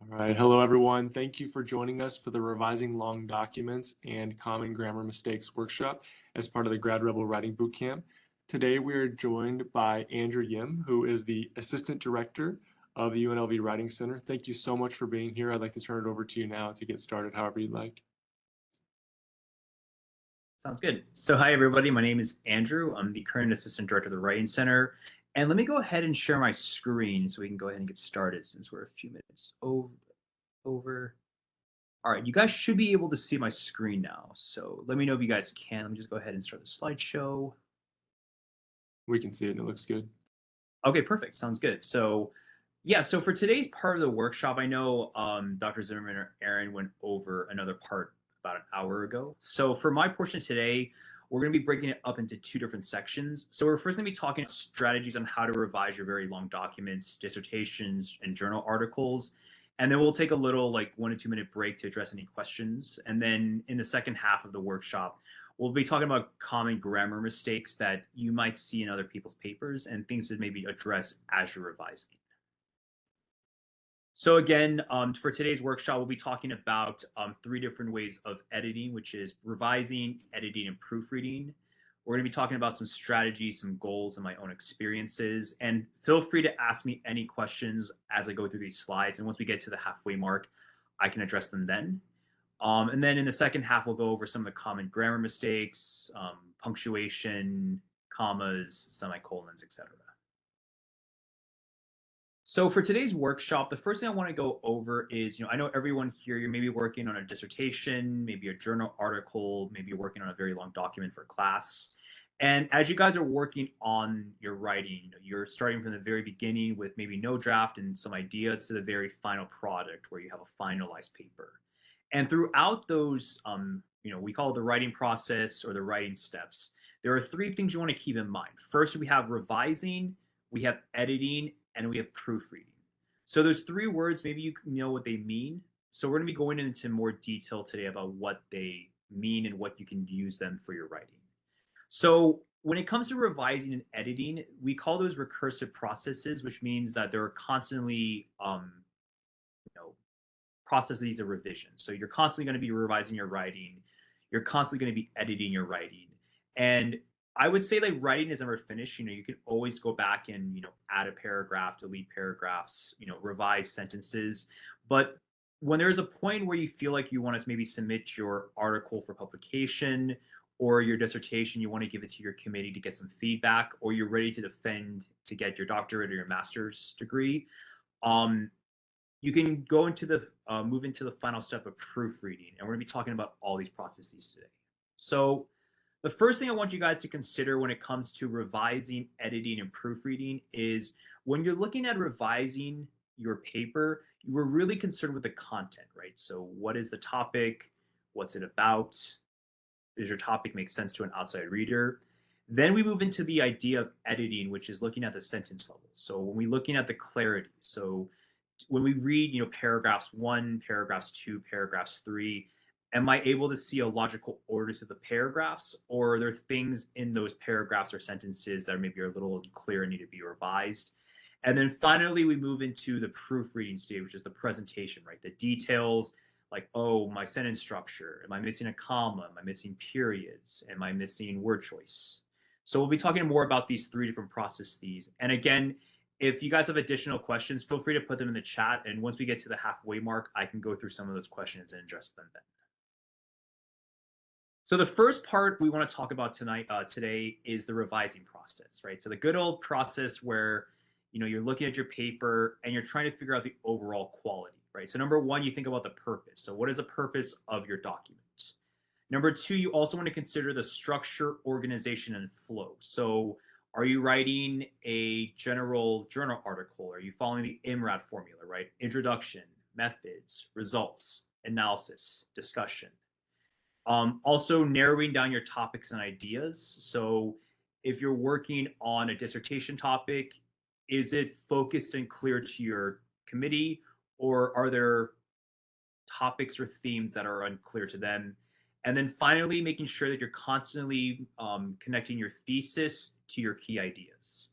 All right. Hello, everyone. Thank you for joining us for the Revising Long Documents and Common Grammar Mistakes workshop as part of the GRWB Writing Bootcamp. Today, we are joined by Andrew Yim, who is the Assistant Director of the UNLV Writing Center. Thank you so much for being here. I'd like to turn it over to you now to get started, however you'd like. Sounds good. So hi, everybody. My name is Andrew. I'm the current Assistant Director of the Writing Center. And let me go ahead and share my screen so we can go ahead and get started since we're a few minutes over. All right, you guys should be able to see my screen now. So let me know if you guys can. Let me just go ahead and start the slideshow. We can see it and it looks good. Okay, perfect. Sounds good. So yeah, so for today's part of the workshop, I know Dr. Zimmerman or Aaron went over another part about an hour ago. So for my portion today, we're going to be breaking it up into two different sections. So we're first going to be talking strategies on how to revise your very long documents, dissertations, and journal articles. And then we'll take a little 1 to 2 minute break to address any questions. And then in the second half of the workshop, we'll be talking about common grammar mistakes that you might see in other people's papers and things to maybe address as you're revising. So again, for today's workshop, we'll be talking about 3 different ways of editing, which is revising, editing, and proofreading. We're going to be talking about some strategies, some goals, and my own experiences. And feel free to ask me any questions as I go through these slides. And once we get to the halfway mark, I can address them then. And then in the second half, we'll go over some of the common grammar mistakes, punctuation, commas, semicolons, etc. So for today's workshop, the first thing I want to go over is, I know everyone here, you're maybe working on a dissertation, maybe a journal article, maybe you're working on a very long document for class. And as you guys are working on your writing, you're starting from the very beginning with maybe no draft and some ideas to the very final product where you have a finalized paper. And throughout those, we call it the writing process or the writing steps, there are 3 things you want to keep in mind. First, we have revising, we have editing, and we have proofreading. So those 3 words, maybe you know what they mean. So we're going to be going into more detail today about what they mean and what you can use them for your writing. So when it comes to revising and editing, we call those recursive processes, which means that there are constantly processes of revision. So you're constantly going to be revising your writing. You're constantly going to be editing your writing. And I would say writing is never finished. You can always go back and, add a paragraph, delete paragraphs, revise sentences. But when there's a point where you feel like you want to maybe submit your article for publication or your dissertation, you want to give it to your committee to get some feedback, or you're ready to defend to get your doctorate or your master's degree, you can go into move into the final step of proofreading. And we're going to be talking about all these processes today. So the first thing I want you guys to consider when it comes to revising, editing, and proofreading is when you're looking at revising your paper, you were really concerned with the content, right? So what is the topic? What's it about? Does your topic make sense to an outside reader? Then we move into the idea of editing, which is looking at the sentence level. So when we're looking at the clarity, so when we read, paragraphs 1, paragraphs 2, paragraphs 3, am I able to see a logical order to the paragraphs, or are there things in those paragraphs or sentences that maybe are a little unclear and need to be revised? And then finally, we move into the proofreading stage, which is the presentation, right? The details, like, oh, my sentence structure. Am I missing a comma? Am I missing periods? Am I missing word choice? So we'll be talking more about these 3 different processes. And again, if you guys have additional questions, feel free to put them in the chat. And once we get to the halfway mark, I can go through some of those questions and address them then. So the first part we want to talk about today is the revising process, right? So the good old process where, you're looking at your paper and you're trying to figure out the overall quality, right? So number 1, you think about the purpose. So what is the purpose of your document? Number 2, you also want to consider the structure, organization, and flow. So are you writing a general journal article? Are you following the IMRAD formula, right? Introduction, methods, results, analysis, discussion. Also narrowing down your topics and ideas. So if you're working on a dissertation topic, is it focused and clear to your committee, or are there topics or themes that are unclear to them? And then finally, making sure that you're constantly connecting your thesis to your key ideas.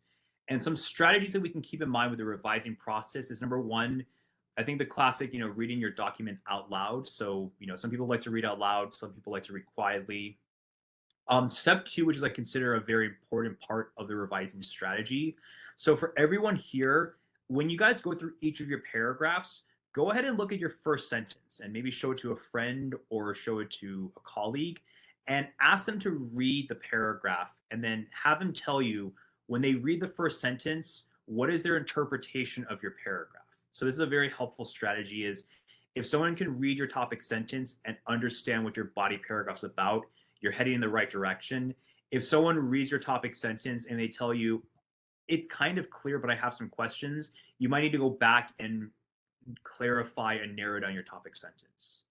And some strategies that we can keep in mind with the revising process is number 1, I think the classic, reading your document out loud. So, some people like to read out loud, some people like to read quietly. Step two, which is like consider a very important part of the revising strategy. So for everyone here, when you guys go through each of your paragraphs, go ahead and look at your first sentence and maybe show it to a friend or show it to a colleague and ask them to read the paragraph and then have them tell you when they read the first sentence, what is their interpretation of your paragraph. So this is a very helpful strategy is if someone can read your topic sentence and understand what your body paragraph's about, you're heading in the right direction. If someone reads your topic sentence and they tell you, it's kind of clear, but I have some questions, you might need to go back and clarify and narrow down your topic sentence.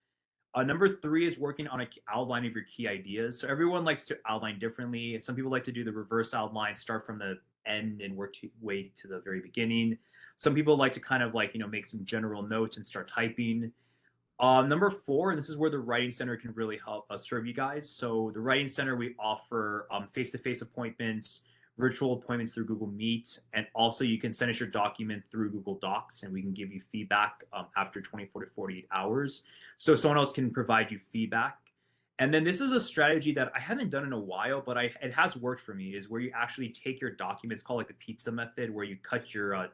Number three is working on an outline of your key ideas. So everyone likes to outline differently. Some people like to do the reverse outline, start from the end and work way to the very beginning. Some people like to kind of make some general notes and start typing. Number four, and this is where the Writing Center can really help serve you guys. So the Writing Center, we offer face-to-face appointments, virtual appointments through Google Meet, and also you can send us your document through Google Docs, and we can give you feedback after 24 to 48 hours. So someone else can provide you feedback. And then this is a strategy that I haven't done in a while, but it has worked for me, is where you actually take your documents, called like the pizza method, where you cut your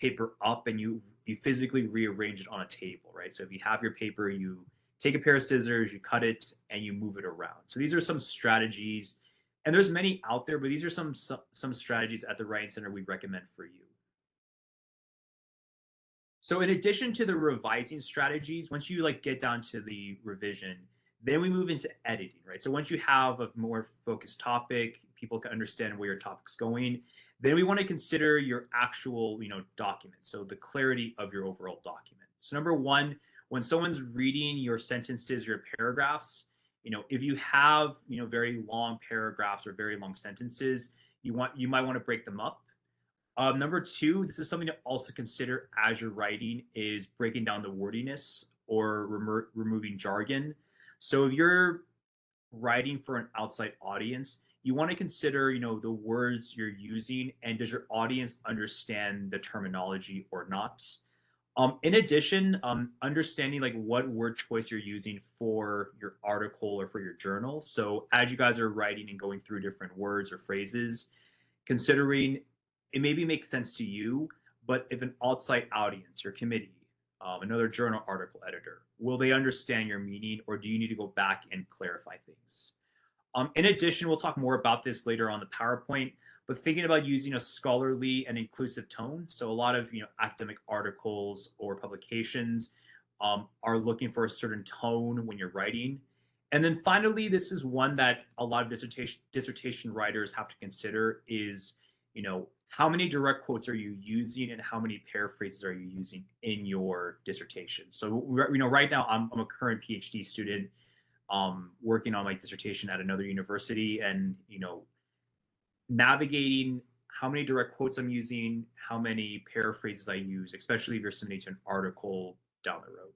paper up and you physically rearrange it on a table, right? So if you have your paper, you take a pair of scissors, you cut it, and you move it around. So these are some strategies, and there's many out there, but these are some strategies at the Writing Center we recommend for you. So in addition to the revising strategies, once you get down to the revision, then we move into editing, right? So once you have a more focused topic, people can understand where your topic's going, then we want to consider your actual, document. So the clarity of your overall document. So number one, when someone's reading your sentences, your paragraphs, if you have, very long paragraphs or very long sentences, you might want to break them up. Number two, this is something to also consider as you're writing, is breaking down the wordiness or removing jargon. So if you're writing for an outside audience, you want to consider, the words you're using, and does your audience understand the terminology or not? In addition, understanding what word choice you're using for your article or for your journal. So as you guys are writing and going through different words or phrases, considering it maybe makes sense to you, but if an outside audience, your committee, another journal article editor, will they understand your meaning, or do you need to go back and clarify things? In addition, we'll talk more about this later on the PowerPoint, but thinking about using a scholarly and inclusive tone. So a lot of academic articles or publications are looking for a certain tone when you're writing. And then finally, this is one that a lot of dissertation writers have to consider is, how many direct quotes are you using and how many paraphrases are you using in your dissertation? So, right now I'm a current PhD student working on my dissertation at another university, and navigating how many direct quotes I'm using, how many paraphrases I use, especially if you're submitting to an article down the road.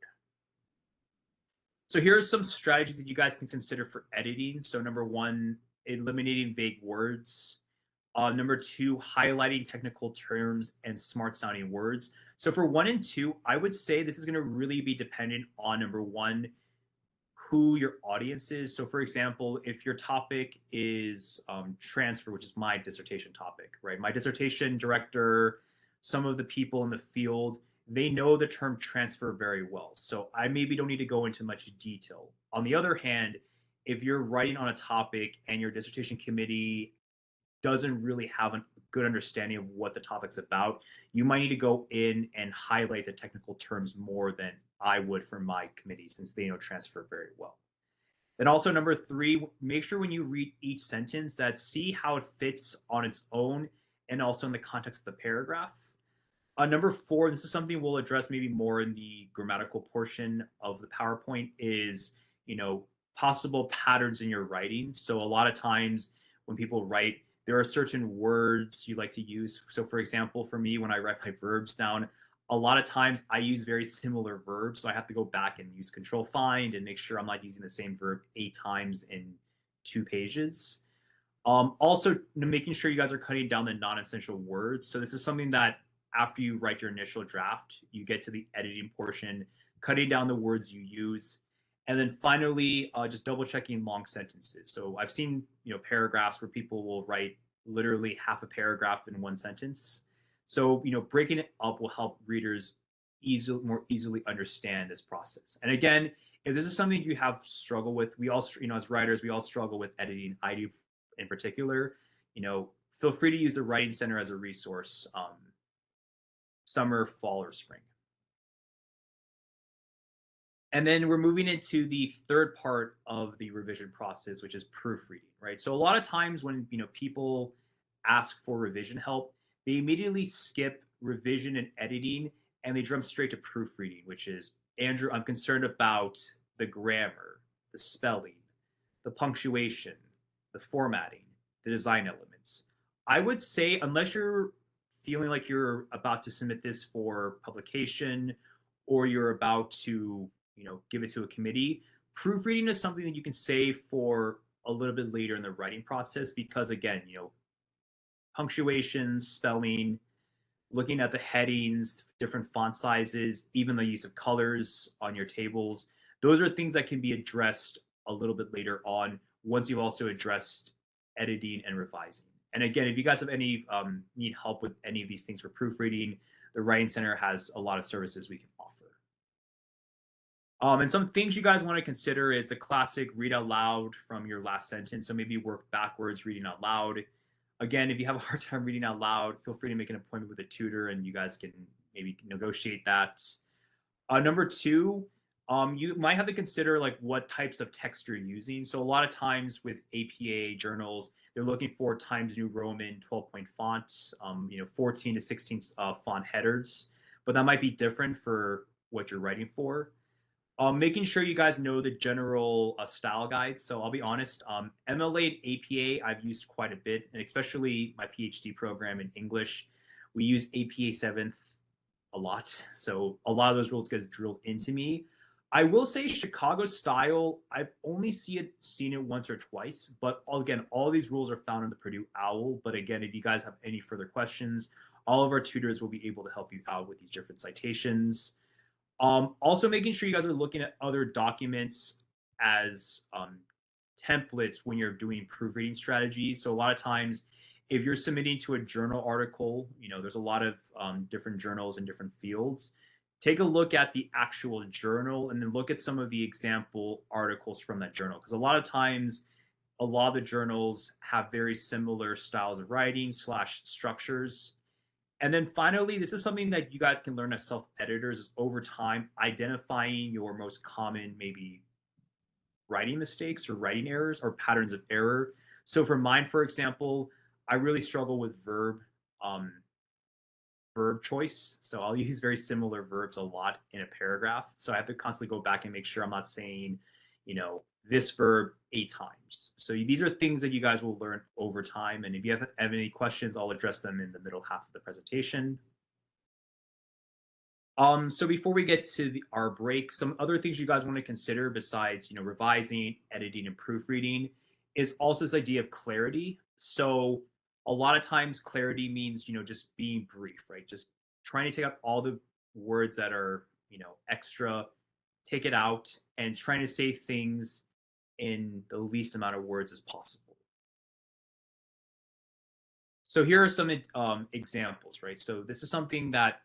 So here are some strategies that you guys can consider for editing. So number one, eliminating vague words. Number two, highlighting technical terms and smart sounding words. So for 1 and 2, I would say this is going to really be dependent on, number one, who your audience is. So for example, if your topic is transfer, which is my dissertation topic, right? My dissertation director, some of the people in the field, they know the term transfer very well. So I maybe don't need to go into much detail. On the other hand, if you're writing on a topic and your dissertation committee doesn't really have a good understanding of what the topic's about, you might need to go in and highlight the technical terms more than I would for my committee, since they know transfer very well. Then also number three, make sure when you read each sentence that see how it fits on its own and also in the context of the paragraph. Number four, this is something we'll address maybe more in the grammatical portion of the PowerPoint, is, possible patterns in your writing. So a lot of times when people write, there are certain words you like to use. So for example, for me, when I write my verbs down, a lot of times I use very similar verbs. So I have to go back and use control find and make sure I'm not using the same verb 8 times in 2 pages. Also making sure you guys are cutting down the non-essential words. So this is something that after you write your initial draft, you get to the editing portion, cutting down the words you use, and then finally, just double checking long sentences. So I've seen, paragraphs where people will write literally half a paragraph in one sentence. So, breaking it up will help readers more easily understand this process. And again, if this is something you have struggle with, we all, as writers, we all struggle with editing. I do in particular. Feel free to use the Writing Center as a resource, summer, fall, or spring. And then we're moving into the third part of the revision process, which is proofreading, right? So a lot of times when people ask for revision help, they immediately skip revision and editing and they jump straight to proofreading, which is, Andrew, I'm concerned about the grammar, the spelling, the punctuation, the formatting, the design elements. I would say, unless you're feeling like you're about to submit this for publication or you're about to give it to a committee, proofreading is something that you can save for a little bit later in the writing process because, again, punctuation, spelling, looking at the headings, different font sizes, even the use of colors on your tables, those are things that can be addressed a little bit later on once you've also addressed editing and revising. And again, if you guys have any need help with any of these things for proofreading, the Writing Center has a lot of services we can offer. And some things you guys want to consider is the classic read out loud from your last sentence. So maybe work backwards reading out loud. Again, if you have a hard time reading out loud, feel free to make an appointment with a tutor and you guys can maybe negotiate that. Number two, you might have to consider like what types of text you're using. So a lot of times with APA journals, they're looking for Times New Roman 12-point fonts, 14 to 16 font headers, but that might be different for what you're writing for. Making sure you guys know the general style guides. So I'll be honest, MLA and APA I've used quite a bit, and especially my PhD program in English, we use APA 7th a lot. So a lot of those rules get drilled into me. I will say Chicago style, I've only seen it once or twice, but again, all these rules are found in the Purdue OWL. But again, if you guys have any further questions, all of our tutors will be able to help you out with these different citations. Also making sure you guys are looking at other documents as templates when you're doing proofreading strategies. So a lot of times, if you're submitting to a journal article, there's a lot of different journals in different fields. Take a look at the actual journal and then look at some of the example articles from that journal. Because a lot of times, a lot of the journals have very similar styles of writing / structures. And then finally, this is something that you guys can learn as self-editors is over time, identifying your most common maybe writing mistakes or writing errors or patterns of error. So for mine, for example, I really struggle with verb choice. So I'll use very similar verbs a lot in a paragraph. So I have to constantly go back and make sure I'm not saying, this verb 8 times. So these are things that you guys will learn over time. And if you have any questions, I'll address them in the middle half of the presentation. So before we get to our break, some other things you guys want to consider besides, revising, editing, and proofreading is also this idea of clarity. So a lot of times clarity means, just being brief, right? Just trying to take out all the words that are, extra, take it out, and trying to say things in the least amount of words as possible. So here are some examples, right? So this is something that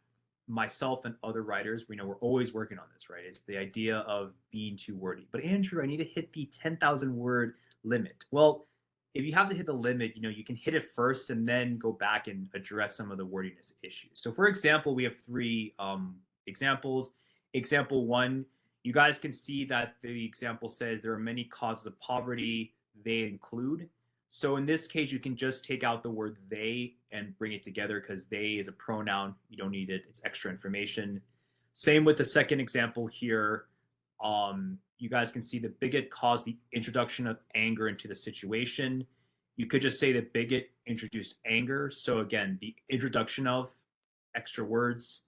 myself and other writers, we're always working on this, right? It's the idea of being too wordy. But Andrew, I need to hit the 10,000 word limit. Well, if you have to hit the limit, you can hit it first and then go back and address some of the wordiness issues. So for example, we have 3 examples. Example 1, you guys can see that the example says there are many causes of poverty. They include. So in this case, you can just take out the word they and bring it together because they is a pronoun. You don't need it. It's extra information. Same with the second example here. You guys can see the bigot caused the introduction of anger into the situation. You could just say the bigot introduced anger. So again, the introduction of extra words.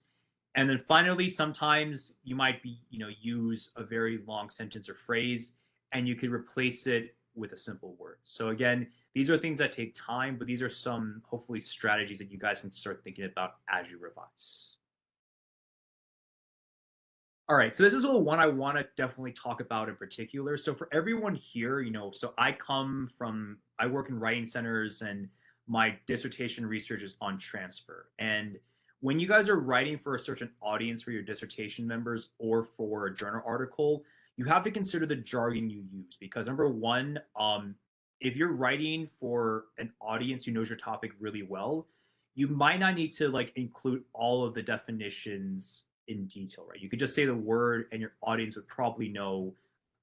And then finally, sometimes you might use a very long sentence or phrase, and you could replace it with a simple word. So again, these are things that take time, but these are some hopefully strategies that you guys can start thinking about as you revise. All right, so this is one I want to definitely talk about in particular. So for everyone here, so I work in writing centers, and my dissertation research is on transfer. And when you guys are writing for a certain audience for your dissertation members or for a journal article, you have to consider the jargon you use, because number one, if you're writing for an audience who knows your topic really well, you might not need to like include all of the definitions in detail, right? You could just say the word and your audience would probably know,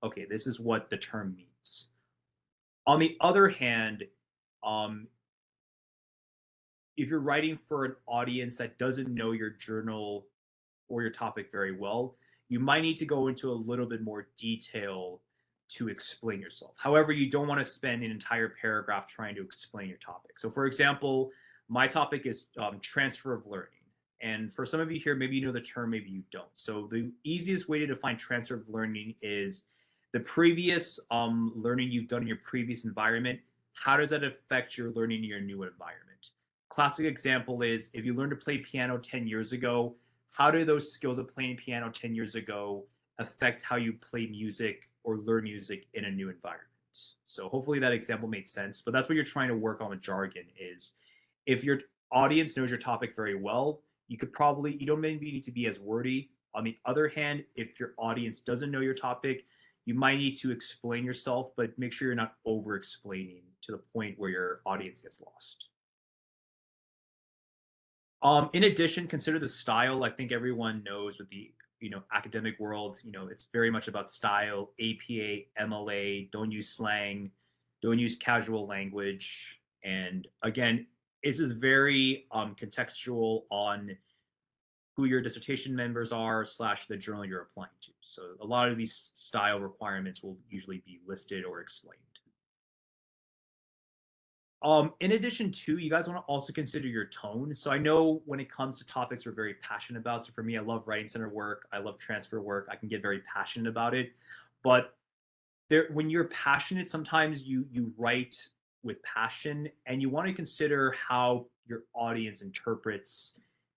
okay, this is what the term means. On the other hand, if you're writing for an audience that doesn't know your journal or your topic very well, you might need to go into a little bit more detail to explain yourself. However, you don't want to spend an entire paragraph trying to explain your topic. So, for example, my topic is transfer of learning. And for some of you here, maybe you know the term, maybe you don't. So the easiest way to define transfer of learning is the previous learning you've done in your previous environment. How does that affect your learning in your new environment? Classic example is if you learned to play piano 10 years ago, how do those skills of playing piano 10 years ago affect how you play music or learn music in a new environment? So hopefully that example made sense, but that's what you're trying to work on with jargon is if your audience knows your topic very well, you don't maybe need to be as wordy. On the other hand, if your audience doesn't know your topic, you might need to explain yourself, but make sure you're not over explaining to the point where your audience gets lost. In addition, consider the style. I think everyone knows with the academic world, it's very much about style, APA, MLA, don't use slang, don't use casual language. And again, it's just very contextual on who your dissertation members are / the journal you're applying to. So a lot of these style requirements will usually be listed or explained. In addition to, you guys want to also consider your tone. So I know when it comes to topics we're very passionate about. So for me, I love writing center work. I love transfer work. I can get very passionate about it. But when you're passionate, sometimes you write with passion, and you want to consider how your audience interprets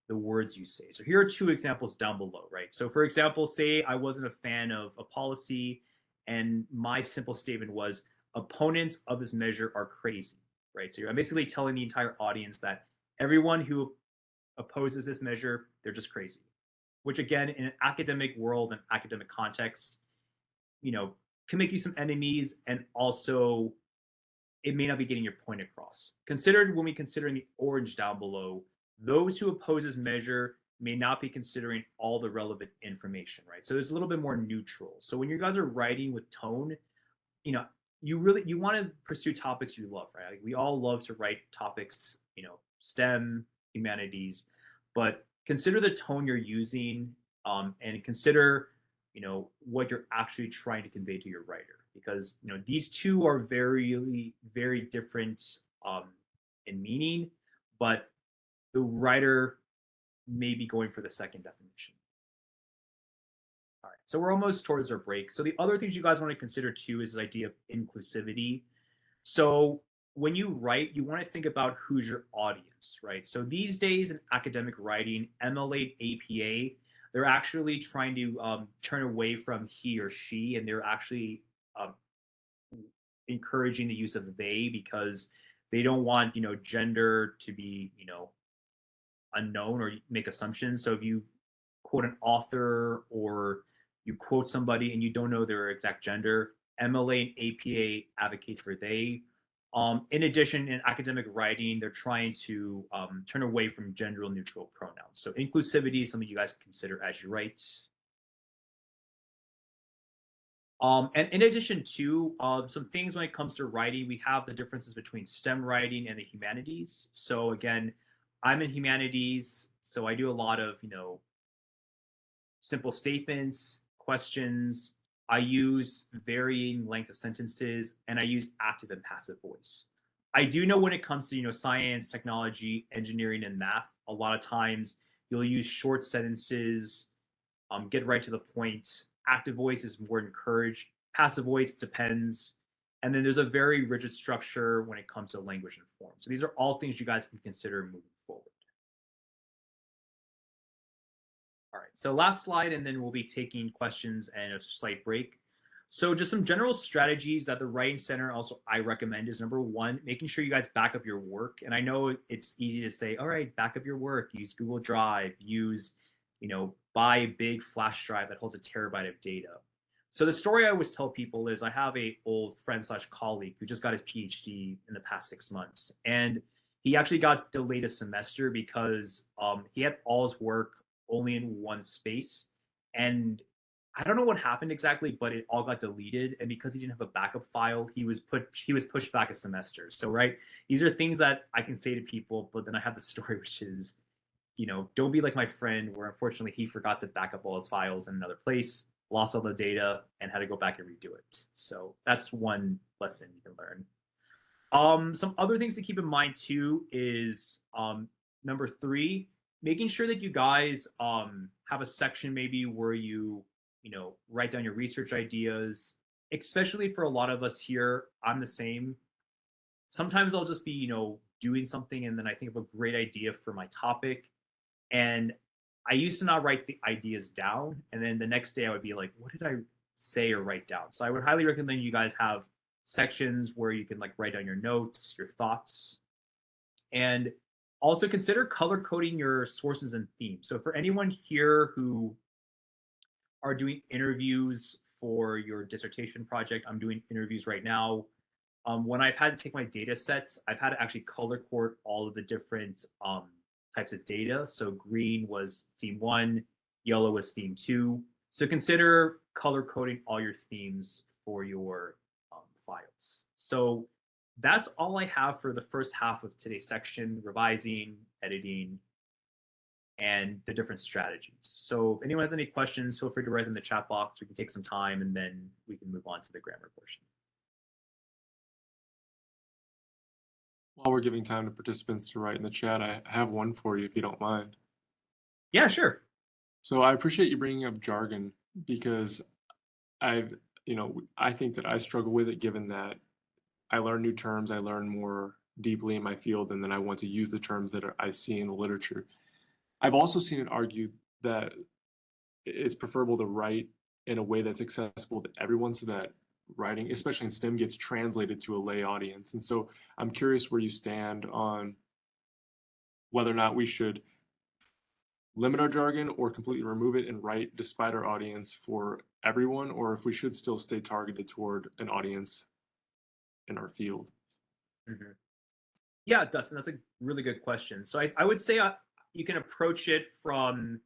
the words you say. So here are two examples down below, right? So for example, say I wasn't a fan of a policy, and my simple statement was, opponents of this measure are crazy. Right? So I'm basically telling the entire audience that everyone who opposes this measure, they're just crazy. Which again, in an academic world and academic context, can make you some enemies, and also it may not be getting your point across. Considered when we consider in the orange down below, those who oppose this measure may not be considering all the relevant information, right? So there's a little bit more neutral. So when you guys are writing with tone, you want to pursue topics you love, right? Like we all love to write topics, STEM, humanities, but consider the tone you're using, and consider, what you're actually trying to convey to your writer, because these two are very, very different in meaning, but the writer may be going for the second definition. All right, so we're almost towards our break. So the other things you guys want to consider too is this idea of inclusivity. So when you write, you want to think about who's your audience, right? So these days in academic writing, MLA, APA, they're actually trying to turn away from he or she, and they're actually encouraging the use of they, because they don't want gender to be unknown or make assumptions. So if you quote an author or you quote somebody and you don't know their exact gender, MLA and APA advocate for they. In addition, in academic writing, they're trying to turn away from gender neutral pronouns. So inclusivity is something you guys can consider as you write. And in addition to some things when it comes to writing, we have the differences between STEM writing and the humanities. So again, I'm in humanities, so I do a lot of, simple statements, questions. I use varying length of sentences, and I use active and passive voice. I do know when it comes to, science, technology, engineering, and math, a lot of times you'll use short sentences, get right to the point. Active voice is more encouraged. Passive voice depends. And then there's a very rigid structure when it comes to language and form. So these are all things you guys can consider moving forward. All right, so last slide, and then we'll be taking questions and a slight break. So just some general strategies that the Writing Center also I recommend is number one, making sure you guys back up your work. And I know it's easy to say, all right, back up your work, use Google Drive, buy a big flash drive that holds a terabyte of data. So the story I always tell people is I have a old friend / colleague who just got his PhD in the past 6 months. And he actually got delayed a semester because he had all his work only in one space. And I don't know what happened exactly, but it all got deleted. And because he didn't have a backup file, he was pushed back a semester. So, right, these are things that I can say to people, but then I have the story, which is, don't be like my friend where unfortunately he forgot to back up all his files in another place, lost all the data, and had to go back and redo it. So that's one lesson you can learn. Some other things to keep in mind too is number 3, making sure that you guys have a section maybe where you write down your research ideas, especially for a lot of us here. I'm the same. Sometimes I'll just be, doing something and then I think of a great idea for my topic. And I used to not write the ideas down. And then the next day I would be like, what did I say or write down? So I would highly recommend you guys have sections where you can write down your notes, your thoughts, and also consider color coding your sources and themes. So for anyone here who are doing interviews for your dissertation project, I'm doing interviews right now. When I've had to take my data sets, I've had to actually color code all of the different types of data. So green was theme 1, yellow was theme 2. So consider color coding all your themes for your files. So that's all I have for the first half of today's section: revising, editing, and the different strategies. So if anyone has any questions, feel free to write in the chat box. We can take some time and then we can move on to the grammar portion. While we're giving time to participants to write in the chat, I have one for you if you don't mind. Yeah, sure. So I appreciate you bringing up jargon because I think that I struggle with it given that I learn new terms, I learn more deeply in my field, and then I want to use the terms that I see in the literature. I've also seen it argued that it's preferable to write in a way that's accessible to everyone so that writing, especially in STEM, gets translated to a lay audience. And so I'm curious where you stand on whether or not we should limit our jargon or completely remove it and write despite our audience for everyone, or if we should still stay targeted toward an audience in our field. Mm-hmm. Yeah, Dustin, that's a really good question. So I would say you can approach it from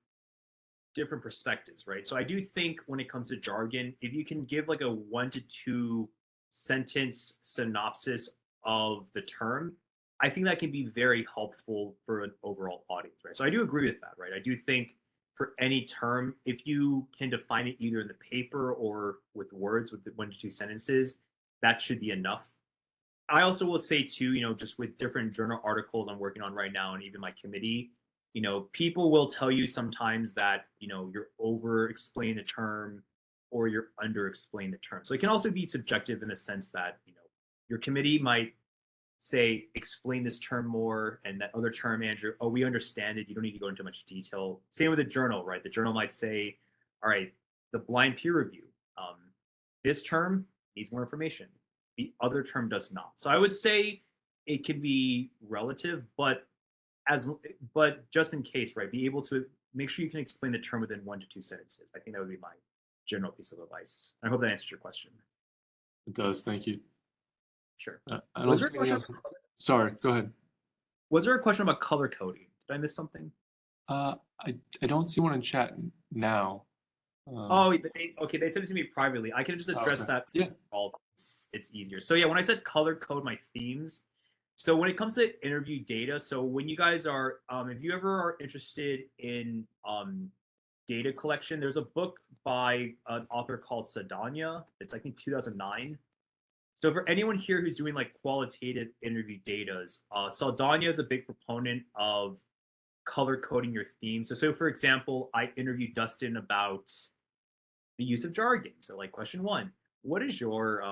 different perspectives, right? So I do think when it comes to jargon, if you can give a 1 to 2 sentence synopsis of the term, I think that can be very helpful for an overall audience, right? So I do agree with that, right? I do think for any term, if you can define it either in the paper or with words with the 1 to 2 sentences, that should be enough. I also will say too, just with different journal articles I'm working on right now and even my committee, people will tell you sometimes that, you're over explaining the term or you're under explaining the term. So it can also be subjective in the sense that, your committee might say, explain this term more, and that other term, Andrew, oh, we understand it. You don't need to go into much detail. Same with the journal, right? The journal might say, all right, the blind peer review, this term needs more information. The other term does not. So I would say it can be relative, but just in case, right, be able to make sure you can explain the term within 1 to 2 sentences. I think that would be my general piece of advice. I hope that answers your question. It does. Thank you. Sure. Was there a question? Sorry, go ahead. Was there a question about color coding? Did I miss something? I don't see one in chat now. Okay. They sent it to me privately. I can just address that. Yeah. It's easier. So yeah, when I said color code my themes, so when it comes to interview data, so when you guys are, if you ever are interested in data collection, there's a book by an author called Sadanya. It's I think 2009. So for anyone here who's doing qualitative interview datas, Saldana is a big proponent of color coding your themes. So for example, I interviewed Dustin about the use of jargon. So question 1, what is your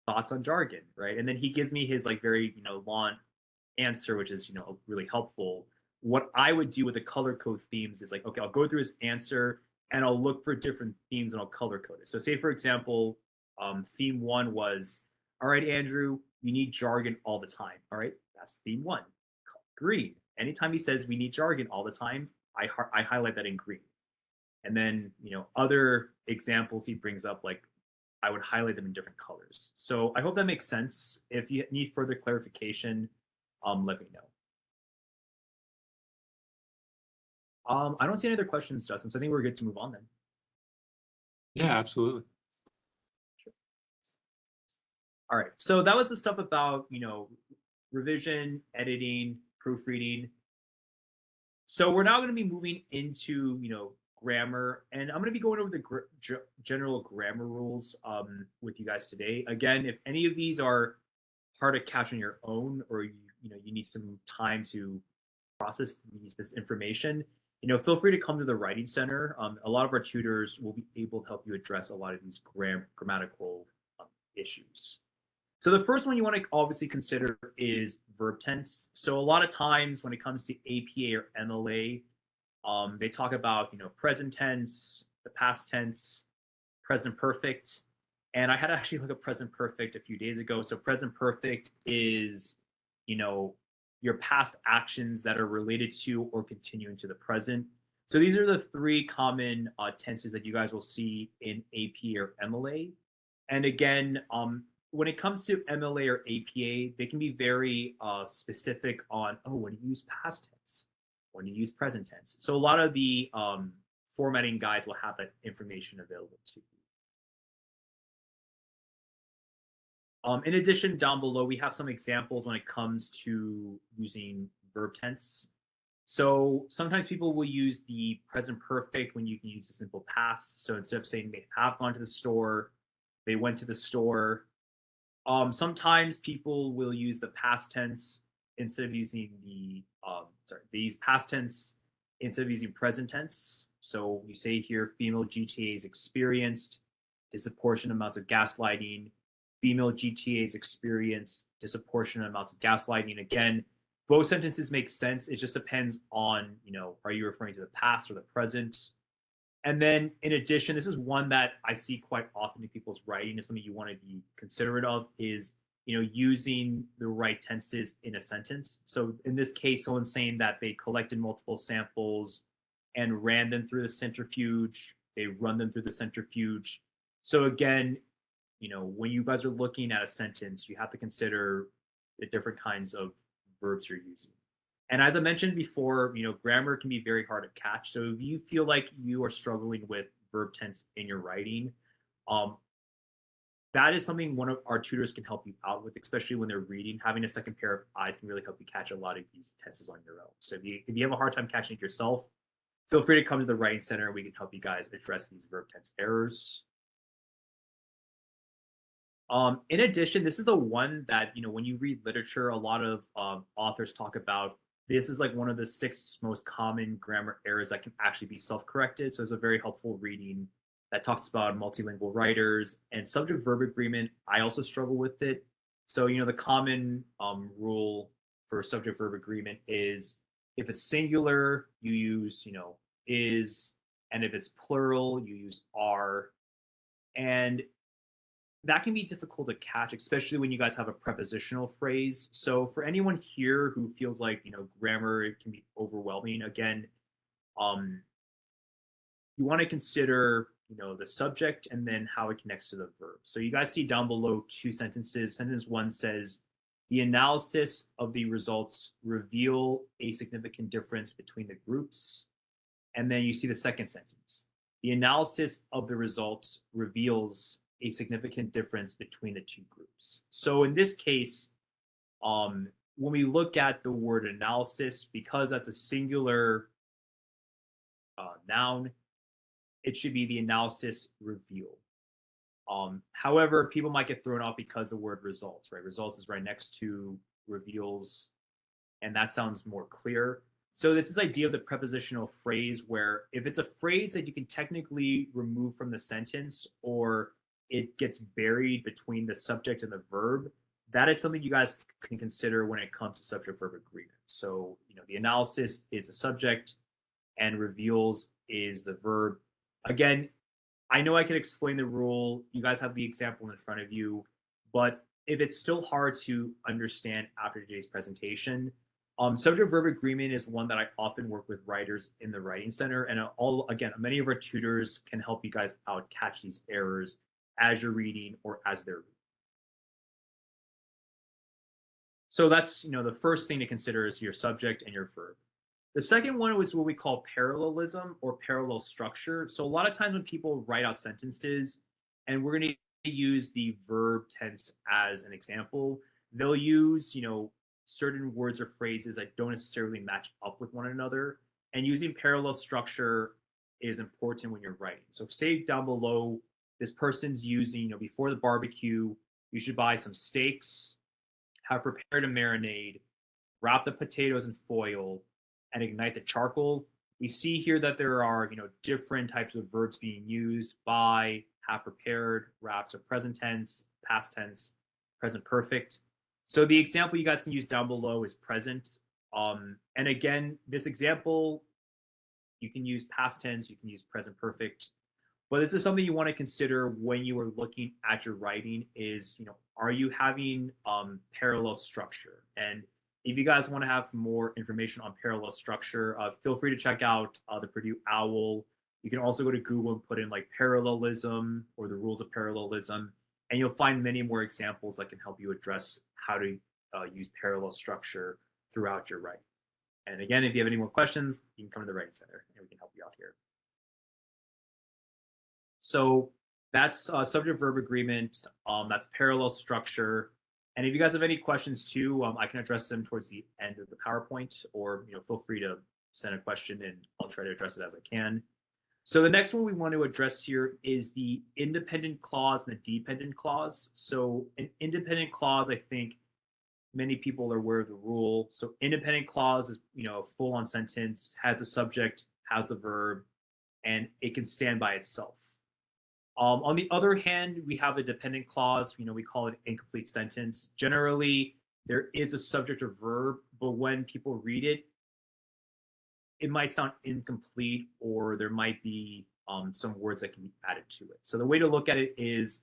thoughts on jargon, right? And then he gives me his like very, long answer, which is, really helpful. What I would do with the color code themes is like, okay, I'll go through his answer and I'll look for different themes and I'll color code it. So say, for example, theme 1 was, all right, Andrew, you need jargon all the time. All right, that's theme 1. Green. Anytime he says we need jargon all the time, I highlight that in green. And then, other examples he brings up, like I would highlight them in different colors. So I hope that makes sense. If you need further clarification, let me know. I don't see any other questions, Justin, so I think we're good to move on then. Yeah, absolutely. All right, so that was the stuff about, revision, editing, proofreading. So we're now going to be moving into, grammar, and I'm going to be going over the general grammar rules with you guys today. Again, if any of these are hard to catch on your own, or you need some time to process this information, feel free to come to the Writing Center. A lot of our tutors will be able to help you address a lot of these grammatical issues. So the first one you want to obviously consider is verb tense. So a lot of times when it comes to APA or MLA, they talk about, present tense, the past tense, present perfect. And I had to actually look at present perfect a few days ago. So present perfect is, your past actions that are related to or continuing to the present. So these are the 3 common tenses that you guys will see in APA or MLA. And again, when it comes to MLA or APA, they can be very specific on, when you use past tense, when you use present tense. So a lot of the formatting guides will have that information available to you. In addition, down below, we have some examples when it comes to using verb tense. So sometimes people will use the present perfect when you can use the simple past. So instead of saying they have gone to the store, they went to the store. Sometimes people will use the past tense instead of using the, they use past tense instead of using present tense. So you say here, female GTAs experienced disproportionate amounts of gaslighting. Female GTAs experienced disproportionate amounts of gaslighting. Again, both sentences make sense. It just depends on, are you referring to the past or the present? And then in addition, this is one that I see quite often in people's writing, is something you want to be considerate of, is, using the right tenses in a sentence. So in this case, someone's saying that they collected multiple samples and ran them through the centrifuge. They run them through the centrifuge. So again, when you guys are looking at a sentence, you have to consider the different kinds of verbs you're using. And as I mentioned before, grammar can be very hard to catch. So if you feel like you are struggling with verb tense in your writing, that is something one of our tutors can help you out with, especially when they're reading. Having a second pair of eyes can really help you catch a lot of these tenses on your own. So if you have a hard time catching it yourself, feel free to come to the Writing Center and we can help you guys address these verb tense errors. In addition, this is the one that, when you read literature, a lot of authors talk about. This is like one of the 6 most common grammar errors that can actually be self-corrected. So it's a very helpful reading that talks about multilingual writers and subject-verb agreement. I also struggle with it. So, the common rule for subject-verb agreement is if it's singular, you use, is, and if it's plural, you use are. And that can be difficult to catch, especially when you guys have a prepositional phrase. So for anyone here who feels like, grammar can be overwhelming, again, you want to consider, the subject and then how it connects to the verb. So you guys see down below 2 sentences. Sentence 1 says, the analysis of the results reveal a significant difference between the groups. And then you see the second sentence. The analysis of the results reveals a significant difference between the 2 groups. So in this case, when we look at the word analysis, because that's a singular noun, it should be the analysis reveal. However, people might get thrown off because the word results, right? Results is right next to reveals, and that sounds more clear. So it's this idea of the prepositional phrase where if it's a phrase that you can technically remove from the sentence, or it gets buried between the subject and the verb, that is something you guys can consider when it comes to subject-verb agreement. So, the analysis is the subject and reveals is the verb. Again, I know I can explain the rule. You guys have the example in front of you, but if it's still hard to understand after today's presentation, subject-verb agreement is one that I often work with writers in the Writing Center, and again, many of our tutors can help you guys out catch these errors as you're reading or as they're reading. So that's, the first thing to consider is your subject and your verb. The second one was what we call parallelism or parallel structure. So a lot of times when people write out sentences, and we're going to use the verb tense as an example, they'll use, certain words or phrases that don't necessarily match up with one another. And using parallel structure is important when you're writing. So say down below, this person's using, before the barbecue, you should buy some steaks, have prepared a marinade, wrap the potatoes in foil, and ignite the charcoal. We see here that there are, different types of verbs being used: buy, have prepared, wrap, so present tense, past tense, present perfect. So the example you guys can use down below is present. And again, this example, you can use past tense, you can use present perfect. But this is something you want to consider when you are looking at your writing is, are you having parallel structure? And if you guys want to have more information on parallel structure, feel free to check out the Purdue OWL. You can also go to Google and put in like parallelism or the rules of parallelism, and you'll find many more examples that can help you address how to use parallel structure throughout your writing. And again, if you have any more questions, you can come to the Writing Center and we can help you out here. So that's subject-verb agreement. That's parallel structure. And if you guys have any questions too, I can address them towards the end of the PowerPoint, or feel free to send a question and I'll try to address it as I can. So the next one we want to address here is the independent clause and the dependent clause. So an independent clause, I think many people are aware of the rule. So independent clause is a full-on sentence, has a subject, has the verb, and it can stand by itself. On the other hand, we have a dependent clause. We call it incomplete sentence. Generally, there is a subject or verb, but when people read it, it might sound incomplete, or there might be some words that can be added to it. So the way to look at it is,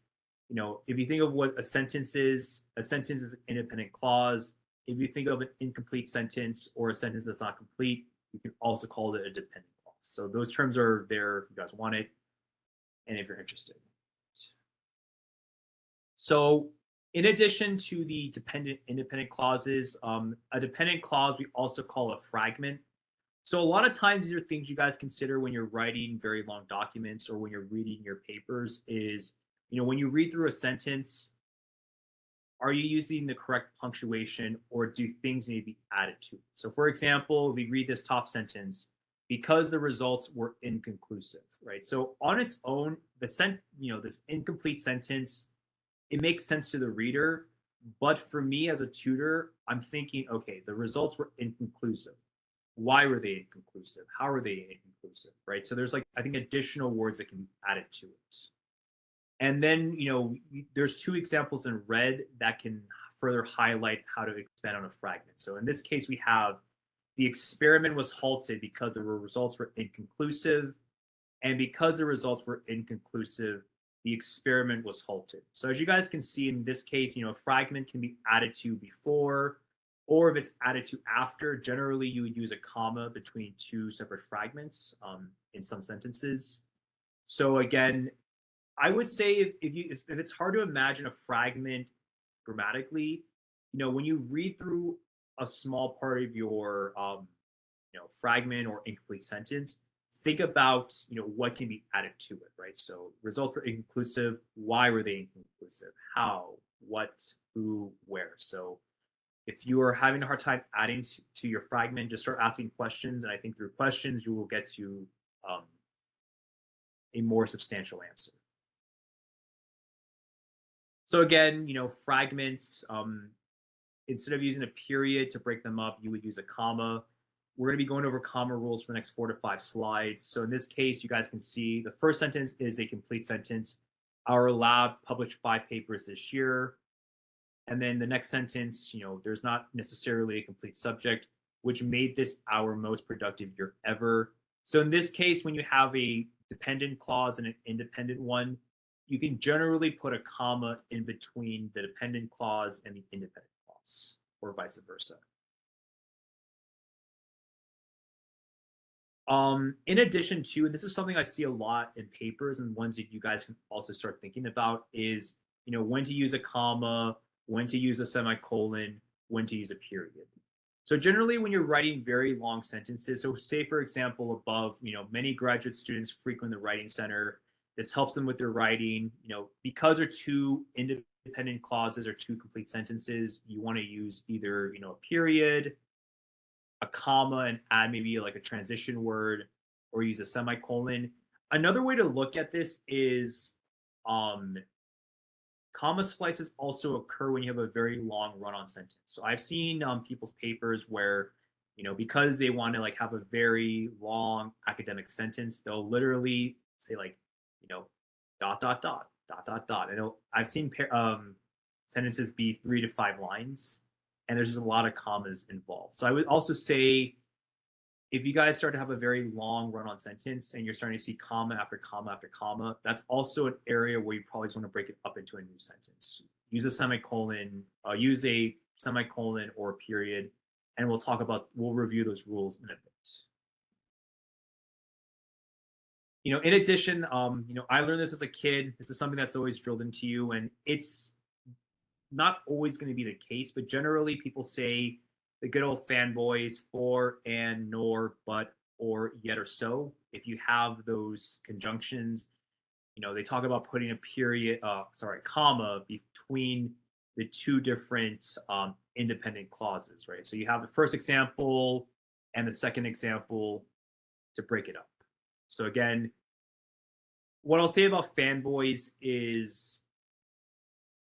if you think of what a sentence is an independent clause. If you think of an incomplete sentence or a sentence that's not complete, you can also call it a dependent clause. So those terms are there if you guys want it, and if you're interested. So in addition to the independent clauses, a dependent clause we also call a fragment. So a lot of times these are things you guys consider when you're writing very long documents or when you're reading your papers is, when you read through a sentence, are you using the correct punctuation or do things need to be added to it? So for example, if we read this top sentence, because the results were inconclusive, right? So on its own, this incomplete sentence, it makes sense to the reader. But for me as a tutor, I'm thinking, okay, the results were inconclusive. Why were they inconclusive? How are they inconclusive, right? So there's I think additional words that can be added to it. And then, there's two examples in red that can further highlight how to expand on a fragment. So in this case, we have the experiment was halted because the results were inconclusive, and because the results were inconclusive, the experiment was halted. So as you guys can see in this case, a fragment can be added to before, or if it's added to after. Generally you would use a comma between two separate fragments in some sentences. So again, I would say if it's hard to imagine a fragment grammatically, when you read through a small part of your fragment or incomplete sentence, think about what can be added to it, right? So results were inconclusive. Why were they inconclusive? How? What? Who? Where? So if you are having a hard time adding to your fragment, just start asking questions, and I think through questions you will get to a more substantial answer. So again, fragments, instead of using a period to break them up, you would use a comma. We're going to be going over comma rules for the next 4 to 5 slides. So in this case, you guys can see the first sentence is a complete sentence. our lab published 5 papers this year. And then the next sentence, there's not necessarily a complete subject, which made this our most productive year ever. So in this case, when you have a dependent clause and an independent one, you can generally put a comma in between the dependent clause and the independent clause, or vice versa. In addition to, and this is something I see a lot in papers and ones that you guys can also start thinking about, is when to use a comma, when to use a semicolon, when to use a period. So generally when you're writing very long sentences, so say for example above, many graduate students frequent the writing center. This helps them with their writing, because they're two independent clauses or two complete sentences, you want to use either, a period, a comma, and add maybe like a transition word, or use a semicolon. Another way to look at this is comma splices also occur when you have a very long run-on sentence. So I've seen people's papers where, because they want to like have a very long academic sentence, they'll literally say like, dot, dot, dot, dot, dot, dot. And I've seen sentences be 3 to 5 lines, and there's just a lot of commas involved. So I would also say, if you guys start to have a very long run-on sentence and you're starting to see comma after comma after comma, that's also an area where you probably just want to break it up into a new sentence. Use a semicolon or a period, and we'll review those rules in a bit. In addition, I learned this as a kid. This is something that's always drilled into you, and it's not always going to be the case, but generally people say the good old fanboys, for, and, nor, but, or, yet, or so. If you have those conjunctions, they talk about putting a comma between the two different independent clauses, right? So you have the first example and the second example to break it up. So again, what I'll say about fanboys is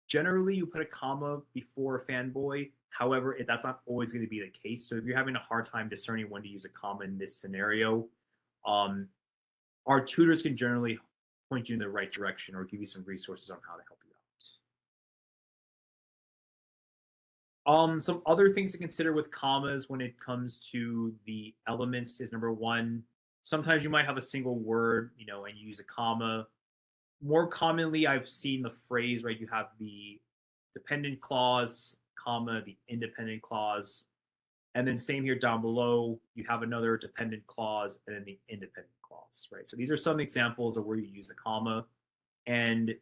generally you put a comma before a fanboy. However, that's not always going to be the case. So if you're having a hard time discerning when to use a comma in this scenario, our tutors can generally point you in the right direction or give you some resources on how to help you out. Some other things to consider with commas when it comes to the elements is, number one, sometimes you might have a single word, and you use a comma. More commonly, I've seen the phrase, right? You have the dependent clause, comma, the independent clause, and then same here down below, you have another dependent clause and then the independent clause, right? So these are some examples of where you use a comma, and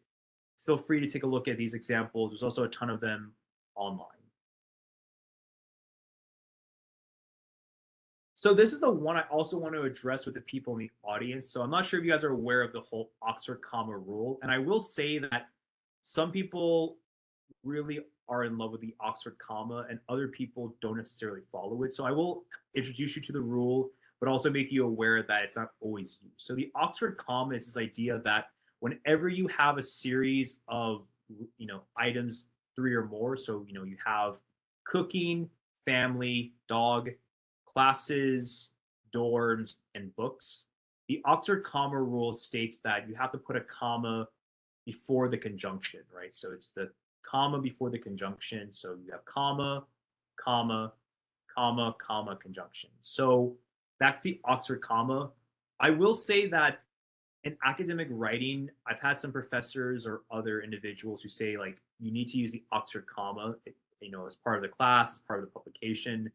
feel free to take a look at these examples. There's also a ton of them online. So this is the one I also want to address with the people in the audience. So I'm not sure if you guys are aware of the whole Oxford comma rule. And I will say that some people really are in love with the Oxford comma and other people don't necessarily follow it. So I will introduce you to the rule, but also make you aware that it's not always used. So the Oxford comma is this idea that whenever you have a series of, items, 3 or more, so, you have cooking, family, dog, classes, dorms, and books, the Oxford comma rule states that you have to put a comma before the conjunction, right? So it's the comma before the conjunction. So you have comma, comma, comma, comma, conjunction. So that's the Oxford comma. I will say that in academic writing, I've had some professors or other individuals who say like you need to use the Oxford comma, as part of the class, as part of the publication.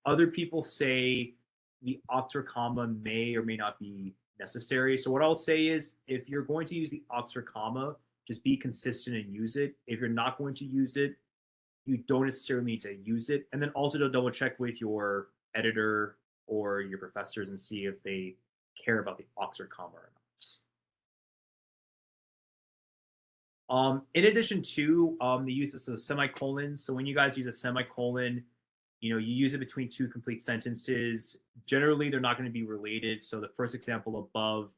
Other people say the Oxford comma may or may not be necessary. So what I'll say is, if you're going to use the Oxford comma, just be consistent and use it. If you're not going to use it, you don't necessarily need to use it. And then also to double check with your editor or your professors and see if they care about the Oxford comma or not. In addition to the use of a semicolon. So when you guys use a semicolon, you use it between two complete sentences. Generally, they're not going to be related. So the first example above,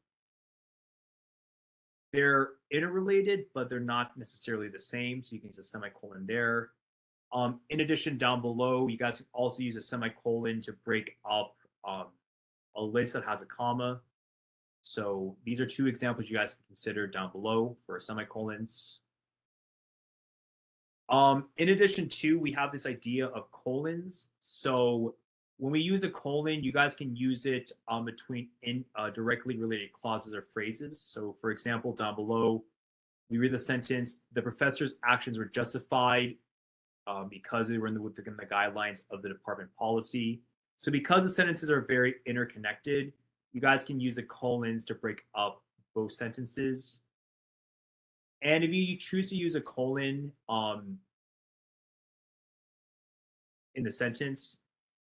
they're interrelated, but they're not necessarily the same. So you can use a semicolon there. In addition, down below, you guys can also use a semicolon to break up a list that has a comma. So these are two examples you guys can consider down below for semicolons. In addition to, we have this idea of colons. So when we use a colon, you guys can use it between directly related clauses or phrases. So for example, down below, we read the sentence, the professor's actions were justified because they were within the guidelines of the department policy. So because the sentences are very interconnected, you guys can use the colons to break up both sentences. And if you choose to use a colon in the sentence,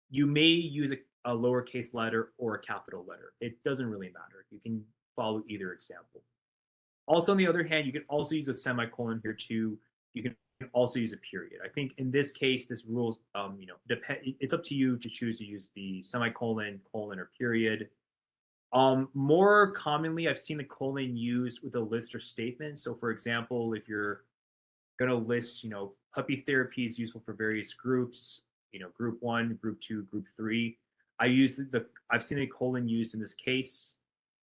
you may use a lowercase letter or a capital letter. It doesn't really matter. You can follow either example. Also, on the other hand, you can also use a semicolon here too. You can also use a period. I think in this case, this rules, it's up to you to choose to use the semicolon, colon, or period. More commonly, I've seen the colon used with a list or statement. So for example, if you're going to list, puppy therapy is useful for various groups, group 1, group 2, group 3. I've seen a colon used in this case.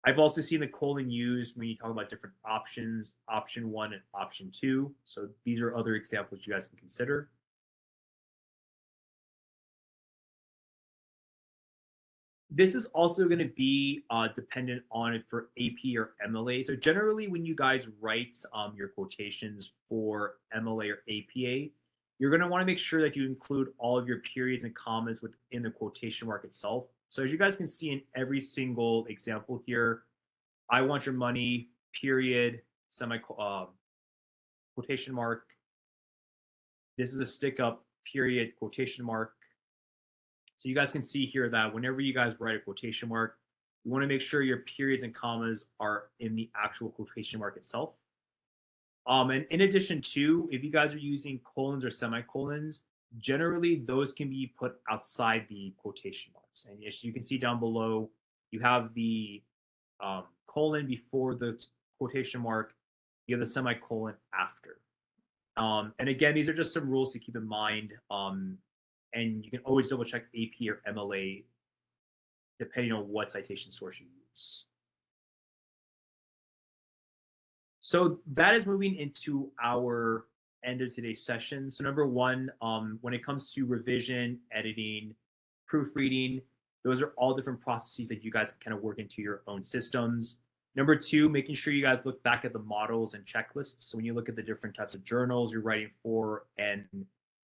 I've also seen the colon used when you talk about different options, option 1 and option 2. So these are other examples you guys can consider. This is also going to be dependent on it for AP or MLA. So generally, when you guys write your quotations for MLA or APA, you're going to want to make sure that you include all of your periods and commas within the quotation mark itself. So as you guys can see in every single example here, I want your money, period, quotation mark. This is a stick up, period, quotation mark. So you guys can see here that whenever you guys write a quotation mark, you want to make sure your periods and commas are in the actual quotation mark itself. And in addition to, if you guys are using colons or semicolons, generally those can be put outside the quotation marks. And as you can see down below, you have the colon before the quotation mark, you have the semicolon after. And again, these are just some rules to keep in mind. And you can always double check AP or MLA depending on what citation source you use. So that is moving into our end of today's session. So number one, when it comes to revision, editing, proofreading, those are all different processes that you guys can kind of work into your own systems. Number two, making sure you guys look back at the models and checklists. So when you look at the different types of journals you're writing for and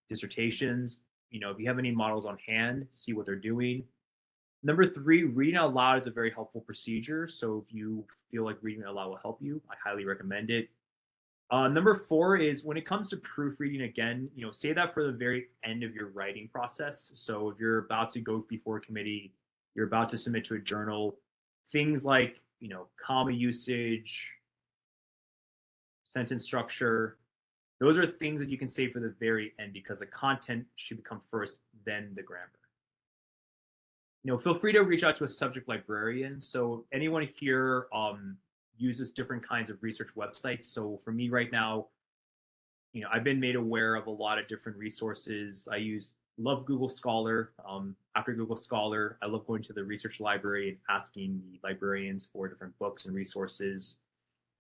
dissertations, if you have any models on hand, see what they're doing. Number three, reading out loud is a very helpful procedure. So if you feel like reading out loud will help you, I highly recommend it. Number four is when it comes to proofreading, again, say that for the very end of your writing process. So if you're about to go before a committee, you're about to submit to a journal, things like, comma usage, sentence structure, those are things that you can say for the very end because the content should come first, then the grammar. Feel free to reach out to a subject librarian. So anyone here uses different kinds of research websites. So for me right now, I've been made aware of a lot of different resources. I love Google Scholar. After Google Scholar, I love going to the research library and asking the librarians for different books and resources.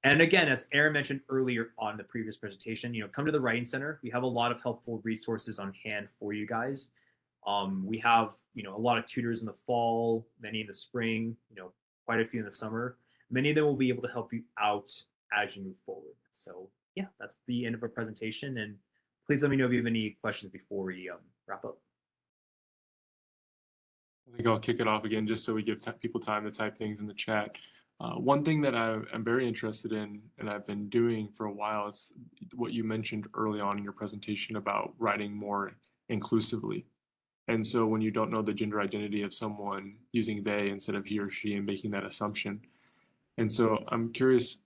And again, as Aaron mentioned earlier on the previous presentation, come to the Writing Center. We have a lot of helpful resources on hand for you guys. We have, a lot of tutors in the fall, many in the spring, quite a few in the summer. Many of them will be able to help you out as you move forward. So yeah, that's the end of our presentation. And please let me know if you have any questions before we wrap up. I think I'll kick it off again just so we give people time to type things in the chat. One thing that I'm very interested in and I've been doing for a while is what you mentioned early on in your presentation about writing more inclusively. And so when you don't know the gender identity of someone, using they instead of he or she and making that assumption. And so I'm curious,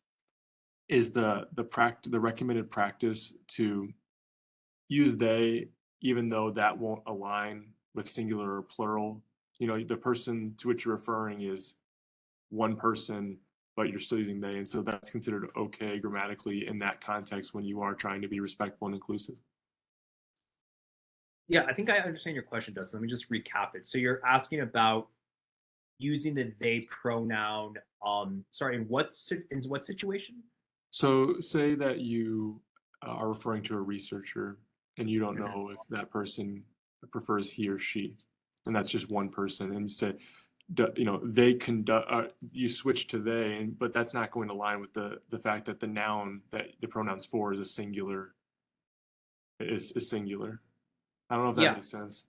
is the recommended practice to use they even though that won't align with singular or plural? The person to which you're referring is one person, but you're still using they. And so that's considered okay grammatically in that context when you are trying to be respectful and inclusive. Yeah, I think I understand your question, Dustin. Let me just recap it. So you're asking about using the they pronoun. Sorry, in what situation? So say that you are referring to a researcher and you don't Mhm. know if that person prefers he or she, and that's just one person, and you say, they conduct. You switch to they, and but that's not going to line with the fact that the noun that the pronouns for is a singular is singular. I don't know if that Yeah, makes sense.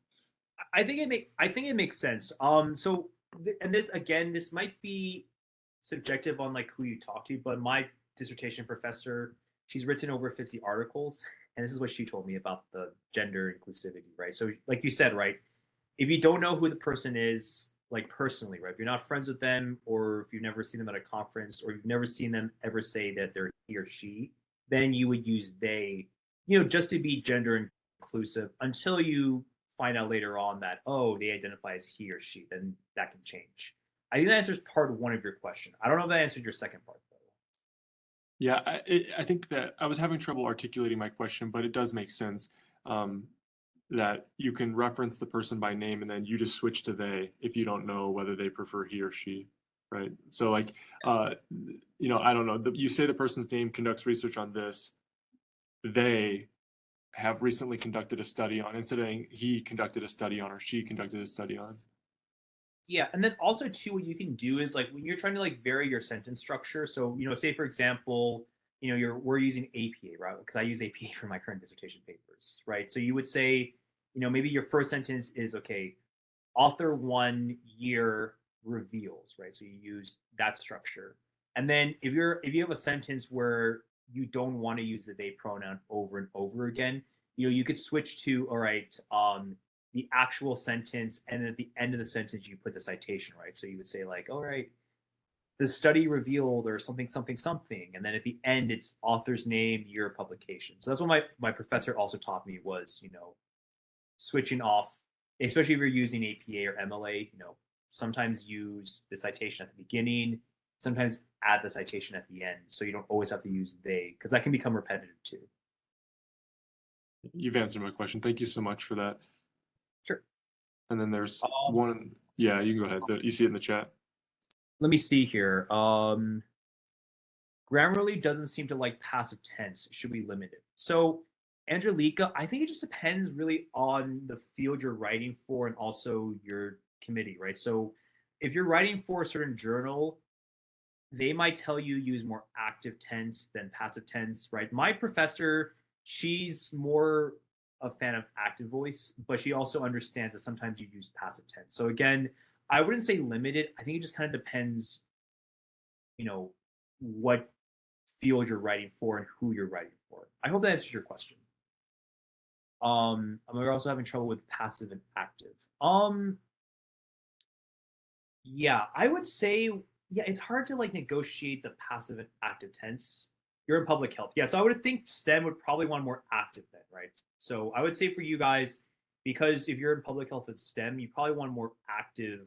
I think it makes sense. And this again, this might be subjective on like who you talk to, but my dissertation professor, she's written over 50 articles, and this is what she told me about the gender inclusivity, right? So, like you said, right, if you don't know who the person is, like personally, right, if you're not friends with them, or if you've never seen them at a conference, or you've never seen them ever say that they're he or she, then you would use they, just to be gender inclusive until you find out later on that, oh, they identify as he or she, then that can change. I think that answers part one of your question. I don't know if that answered your second part, though. Yeah, I think that I was having trouble articulating my question, but it does make sense. Um, that you can reference the person by name and then you just switch to they if you don't know whether they prefer he or she, right? So like, I don't know. You say the person's name conducts research on this. They have recently conducted a study on, instead of saying he conducted a study on or she conducted a study on. Yeah, and then also too, what you can do is like when you're trying to like vary your sentence structure. So say for example, we're using APA, right? Because I use APA for my current dissertation papers, right? So you would say, maybe your first sentence is okay, author 1 year reveals, right? So you use that structure. And then if you have a sentence where you don't want to use the they pronoun over and over again, you could switch to, all right, the actual sentence, and then at the end of the sentence you put the citation, right? So you would say like, all right, the study revealed, or something something something, and then at the end it's author's name, year of publication. So that's what my professor also taught me was, switching off, especially if you're using APA or MLA, sometimes use the citation at the beginning, sometimes add the citation at the end. So you don't always have to use they, because that can become repetitive too. You've answered my question. Thank you so much for that. Sure. And then there's Um, one. Yeah, you can go ahead. You see it in the chat. Let me see here. Grammarly doesn't seem to like passive tense. Should we limit it? So, Angelica, I think it just depends really on the field you're writing for and also your committee, right? So, if you're writing for a certain journal, they might tell you use more active tense than passive tense, right? My professor, she's more a fan of active voice, but she also understands that sometimes you use passive tense. So again, I wouldn't say limited. I think it just kind of depends, what field you're writing for and who you're writing for. I hope that answers your question. We're also having trouble with passive and active. Yeah, I would say, yeah, it's hard to like negotiate the passive and active tense. You're in public health. Yeah, so I would think STEM would probably want more active then, right? So I would say for you guys, because if you're in public health with STEM, you probably want more active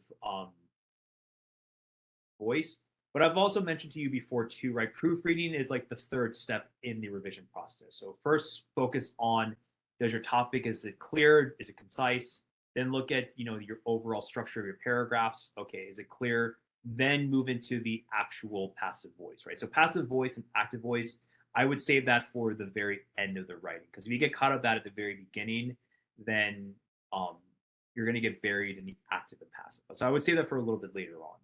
voice. But I've also mentioned to you before too, right? Proofreading is like the third step in the revision process. So first focus on, does your topic, is it clear? Is it concise? Then look at, your overall structure of your paragraphs. Okay, is it clear? Then move into the actual passive voice, right? So passive voice and active voice, I would save that for the very end of the writing. Because if you get caught up that at the very beginning, then you're going to get buried in the active and passive. So I would save that for a little bit later on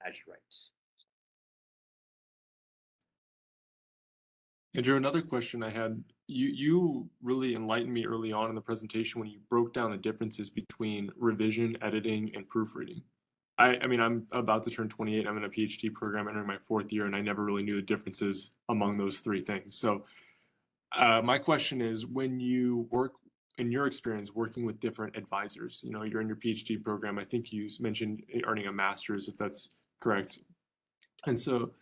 as you write. Andrew, another question I had, you really enlightened me early on in the presentation when you broke down the differences between revision, editing, and proofreading. I mean, I'm about to turn 28. I'm in a PhD program entering my 4th year, and I never really knew the differences among those three things. So my question is, when you work, in your experience, working with different advisors, you're in your PhD program, I think you mentioned earning a master's, if that's correct. And so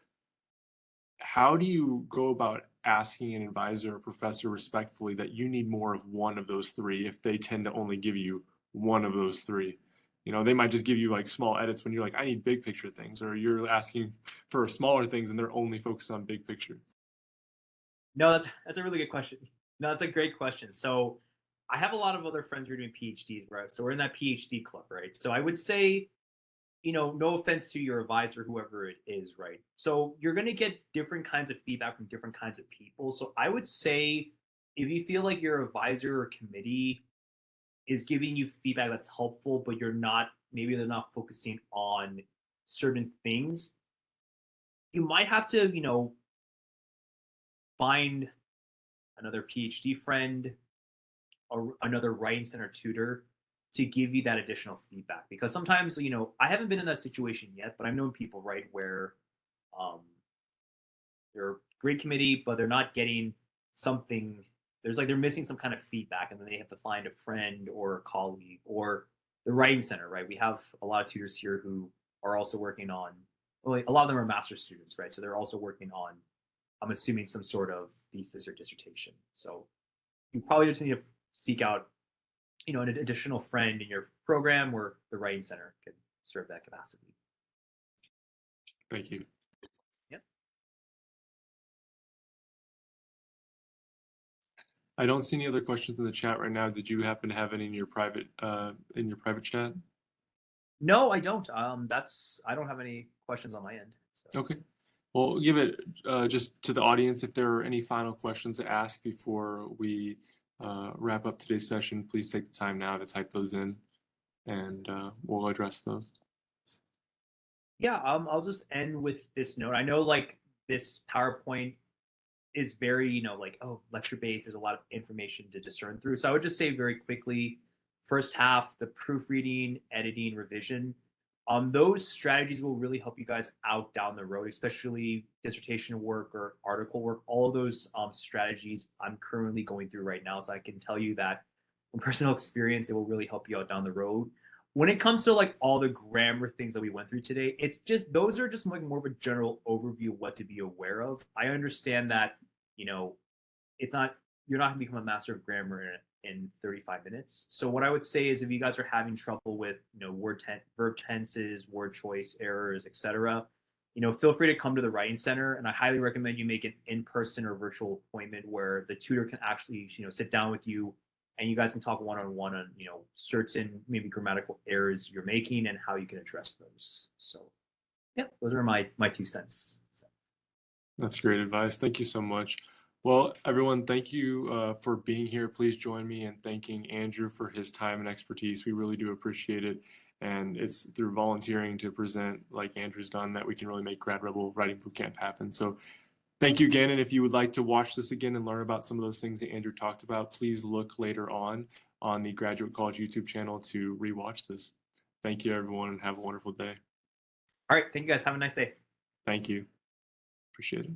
how do you go about asking an advisor or professor respectfully that you need more of one of those three if they tend to only give you one of those three? They might just give you like small edits when you're like, I need big picture things, or you're asking for smaller things and they're only focused on big picture. No, that's a really good question. No, that's a great question. So I have a lot of other friends who are doing PhDs, right? So we're in that PhD club, right? So I would say, no offense to your advisor, whoever it is, right? So you're going to get different kinds of feedback from different kinds of people. So I would say if you feel like your advisor or committee is giving you feedback that's helpful, but maybe they're not focusing on certain things, you might have to, find another PhD friend or another writing center tutor to give you that additional feedback. Because sometimes, I haven't been in that situation yet, but I've known people, right, where um, they're a great committee, but they're not getting something. They're missing some kind of feedback, and then they have to find a friend or a colleague or the writing center, right? We have a lot of tutors here who are also working on. Well, a lot of them are master's students, right? So they're also working on, I'm assuming, some sort of thesis or dissertation. So you probably just need to seek out, an additional friend in your program where the writing center can serve that capacity. Thank you. Yep. I don't see any other questions in the chat right now. Did you happen to have any in your private chat? No, I don't. I don't have any questions on my end. So. Okay. Well, give it just to the audience. If there are any final questions to ask before we wrap up today's session, please take the time now to type those in, and we'll address those. Yeah, I'll just end with this note. I know, like, this PowerPoint is very, lecture based. There's a lot of information to discern through. So I would just say very quickly, first half, the proofreading, editing, revision. Those strategies will really help you guys out down the road, especially dissertation work or article work. All of those strategies I'm currently going through right now. So I can tell you that from personal experience, it will really help you out down the road. When it comes to like all the grammar things that we went through today, those are just like more of a general overview of what to be aware of. I understand that, it's not you're not going to become a master of grammar in 35 minutes. So what I would say is if you guys are having trouble with, verb tenses, word choice errors, etc., feel free to come to the writing center, and I highly recommend you make an in-person or virtual appointment where the tutor can actually, sit down with you and you guys can talk one-on-one on, certain maybe grammatical errors you're making and how you can address those. So yeah, those are my 2 cents. So. That's great advice. Thank you so much. Well, everyone, thank you for being here. Please join me in thanking Andrew for his time and expertise. We really do appreciate it. And it's through volunteering to present like Andrew's done that we can really make Grad Rebel Writing Bootcamp happen. So thank you again. And if you would like to watch this again and learn about some of those things that Andrew talked about, please look later on the Graduate College YouTube channel to rewatch this. Thank you, everyone, and have a wonderful day. All right. Thank you, guys. Have a nice day. Thank you. Appreciate it.